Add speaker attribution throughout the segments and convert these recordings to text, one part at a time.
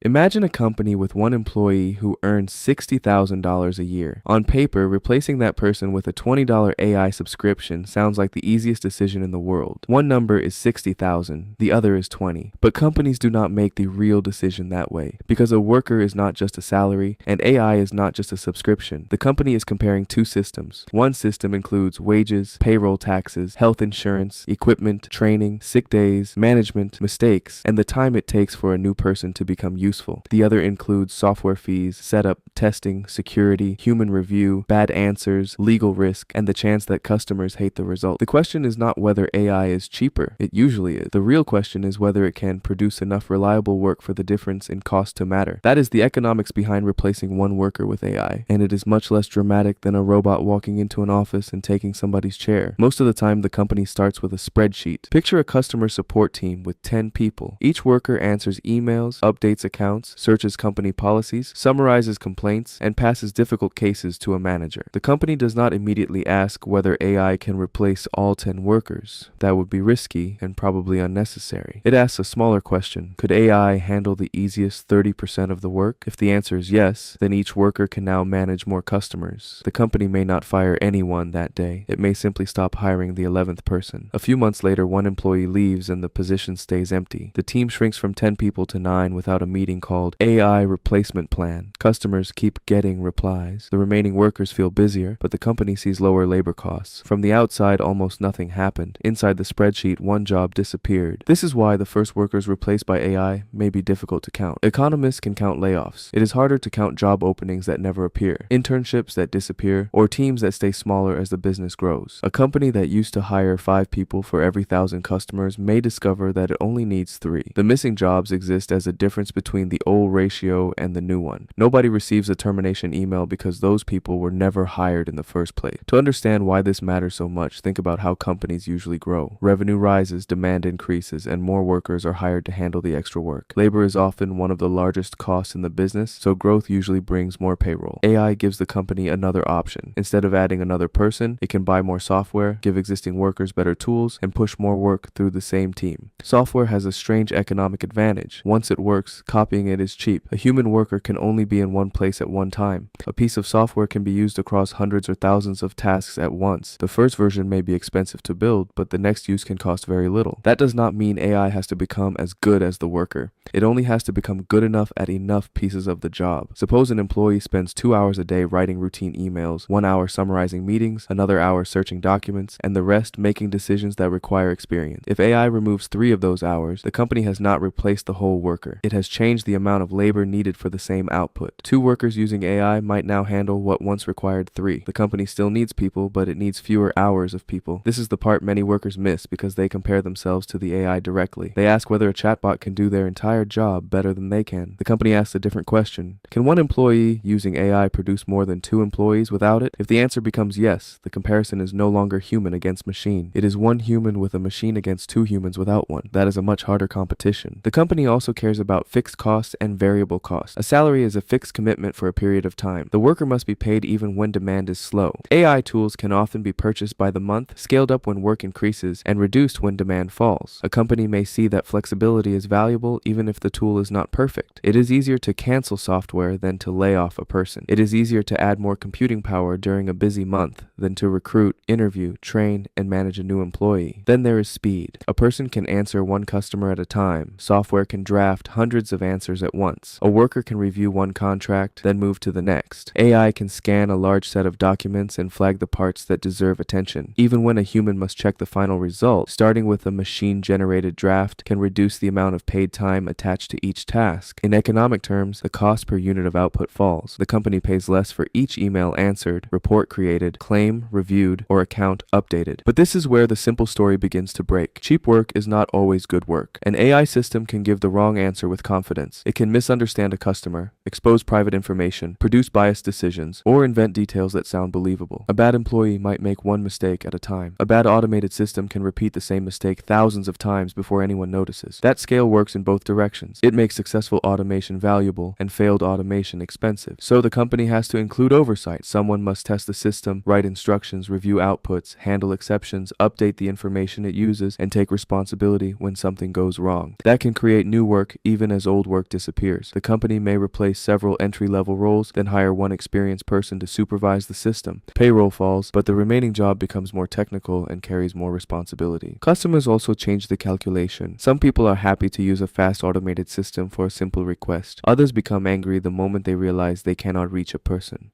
Speaker 1: Imagine a company with one employee who earns $60,000 a year. On paper, replacing that person with a $20 AI subscription sounds like the easiest decision in the world. One number is 60,000, the other is 20. But companies do not make the real decision that way, because a worker is not just a salary, and AI is not just a subscription. The company is comparing two systems. One system includes wages, payroll taxes, health insurance, equipment, training, sick days, management, mistakes, and the time it takes for a new person to become useful. The other includes software fees, setup, testing, security, human review, bad answers, legal risk, and the chance that customers hate the result. The question is not whether AI is cheaper. It usually is. The real question is whether it can produce enough reliable work for the difference in cost to matter. That is the economics behind replacing one worker with AI, and it is much less dramatic than a robot walking into an office and taking somebody's chair. Most of the time, the company starts with a spreadsheet. Picture a customer support team with 10 people. Each worker answers emails, updates accounts, searches company policies, summarizes complaints, and passes difficult cases to a manager. The company does not immediately ask whether AI can replace all 10 workers. That would be risky and probably unnecessary. It asks a smaller question. Could AI handle the easiest 30% of the work? If the answer is yes, then each worker can now manage more customers. The company may not fire anyone that day. It may simply stop hiring the 11th person. A few months later, one employee leaves and the position stays empty. The team shrinks from 10 people to 9 without a meeting called AI replacement plan. Customers keep getting replies. The remaining workers feel busier, but the company sees lower labor costs. From the outside, almost nothing happened. Inside the spreadsheet, one job disappeared. This is why the first workers replaced by AI may be difficult to count. Economists can count layoffs. It is harder to count job openings that never appear, internships that disappear, or teams that stay smaller as the business grows. A company that used to hire 5 people for every 1,000 customers may discover that it only needs 3. The missing jobs exist as a difference between the old ratio and the new one. Nobody receives a termination email because those people were never hired in the first place. To understand why this matters so much, think about how companies usually grow. Revenue rises, demand increases, and more workers are hired to handle the extra work. Labor is often one of the largest costs in the business, so growth usually brings more payroll. AI gives the company another option. Instead of adding another person, it can buy more software, give existing workers better tools, and push more work through the same team. Software has a strange economic advantage. Once it works, copying it is cheap. A human worker can only be in one place at one time. A piece of software can be used across hundreds or thousands of tasks at once. The first version may be expensive to build, but the next use can cost very little. That does not mean AI has to become as good as the worker. It only has to become good enough at enough pieces of the job. Suppose an employee spends 2 hours a day writing routine emails, 1 hour summarizing meetings, another hour searching documents, and the rest making decisions that require experience. If AI removes 3 of those hours, the company has not replaced the whole worker. It has changed the amount of labor needed for the same output. 2 workers using AI might now handle what once required 3. The company still needs people, but it needs fewer hours of people. This is the part many workers miss because they compare themselves to the AI directly. They ask whether a chatbot can do their entire job better than they can. The company asks a different question. Can one employee using AI produce more than 2 employees without it? If the answer becomes yes, the comparison is no longer human against machine. It is one human with a machine against 2 humans without one. That is a much harder competition. The company also cares about fixed costs and variable costs. A salary is a fixed commitment for a period of time. The worker must be paid even when demand is slow. AI tools can often be purchased by the month, scaled up when work increases, and reduced when demand falls. A company may see that flexibility is valuable even if the tool is not perfect. It is easier to cancel software than to lay off a person. It is easier to add more computing power during a busy month than to recruit, interview, train, and manage a new employee. Then there is speed. A person can answer one customer at a time. Software can draft hundreds of answers at once. A worker can review one contract, then move to the next. AI can scan a large set of documents and flag the parts that deserve attention. Even when a human must check the final result, starting with a machine-generated draft can reduce the amount of paid time attached to each task. In economic terms, the cost per unit of output falls. The company pays less for each email answered, report created, claim reviewed, or account updated. But this is where the simple story begins to break. Cheap work is not always good work. An AI system can give the wrong answer with confidence. It can misunderstand a customer, expose private information, produce biased decisions, or invent details that sound believable. A bad employee might make one mistake at a time. A bad automated system can repeat the same mistake thousands of times before anyone notices. That scale works in both directions. It makes successful automation valuable and failed automation expensive. So the company has to include oversight. Someone must test the system, write instructions, review outputs, handle exceptions, update the information it uses, and take responsibility when something goes wrong. That can create new work even as old work work disappears. The company may replace several entry-level roles, then hire one experienced person to supervise the system. Payroll falls, but the remaining job becomes more technical and carries more responsibility. Customers also change the calculation. Some people are happy to use a fast automated system for a simple request. Others become angry the moment they realize they cannot reach a person.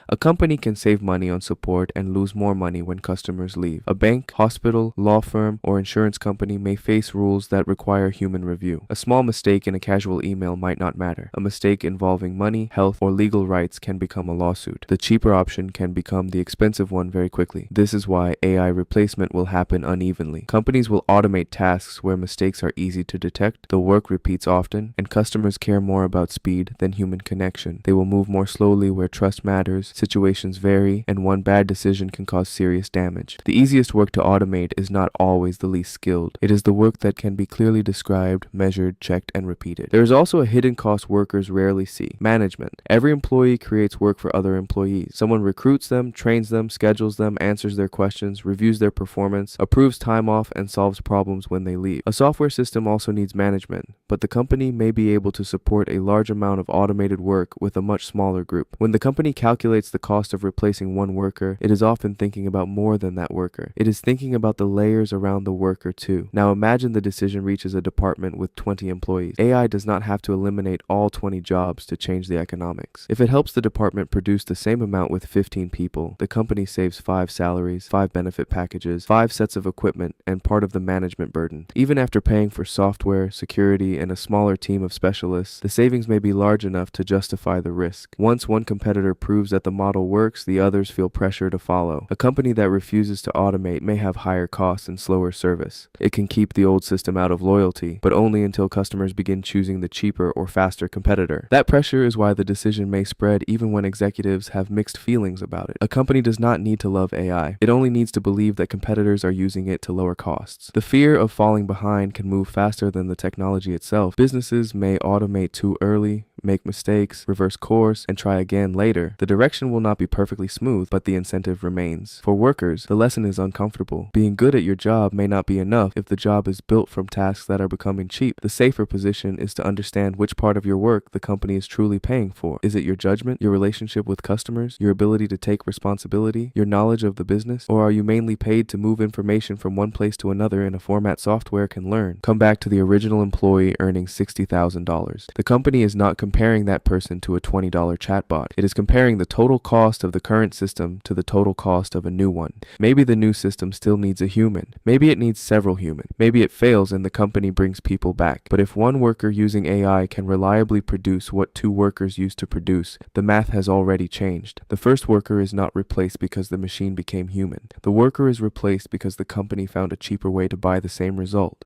Speaker 1: A company can save money on support and lose more money when customers leave. A bank, hospital, law firm, or insurance company may face rules that require human review. A small mistake in a casual email might not matter. A mistake involving money, health, or legal rights can become a lawsuit. The cheaper option can become the expensive one very quickly. This is why AI replacement will happen unevenly. Companies will automate tasks where mistakes are easy to detect, the work repeats often, and customers care more about speed than human connection. They will move more slowly where trust matters, situations vary, and one bad decision can cause serious damage. The easiest work to automate is not always the least skilled. It is the work that can be clearly described, measured, checked, and repeated. There is also a hidden cost workers rarely see: management. Every employee creates work for other employees. Someone recruits them, trains them, schedules them, answers their questions, reviews their performance, approves time off, and solves problems when they leave. A software system also needs management, but the company may be able to support a large amount of automated work with a much smaller group. When the company calculates the cost of replacing one worker, it is often thinking about more than that worker. It is thinking about the layers around the worker too. Now imagine the decision reaches a department with 20 employees. AI does not have to eliminate all 20 jobs to change the economics. If it helps the department produce the same amount with 15 people, the company saves 5 salaries, 5 benefit packages, 5 sets of equipment, and part of the management burden. Even after paying for software, security, and a smaller team of specialists, the savings may be large enough to justify the risk. Once one competitor proves that the model works, the others feel pressure to follow. A company that refuses to automate may have higher costs and slower service. It can keep the old system out of loyalty, but only until customers begin choosing the cheaper or faster competitor. That pressure is why the decision may spread even when executives have mixed feelings about it. A company does not need to love AI. It only needs to believe that competitors are using it to lower costs. The fear of falling behind can move faster than the technology itself. Businesses may automate too early, make mistakes, reverse course, and try again later. The direction will not be perfectly smooth, but the incentive remains. For workers, the lesson is uncomfortable. Being good at your job may not be enough if the job is built from tasks that are becoming cheap. The safer position is to understand which part of your work the company is truly paying for. Is it your judgment, your relationship with customers, your ability to take responsibility, your knowledge of the business, or are you mainly paid to move information from one place to another in a format software can learn? Come back to the original employee earning $60,000. The company is not comparing that person to a $20 chatbot. It is comparing the total cost of the current system to the total cost of a new one. Maybe the new system still needs a human. Maybe it needs several humans. Maybe it fails and the company brings people back. But if one worker using AI can reliably produce what 2 workers used to produce, the math has already changed. The first worker is not replaced because the machine became human. The worker is replaced because the company found a cheaper way to buy the same result.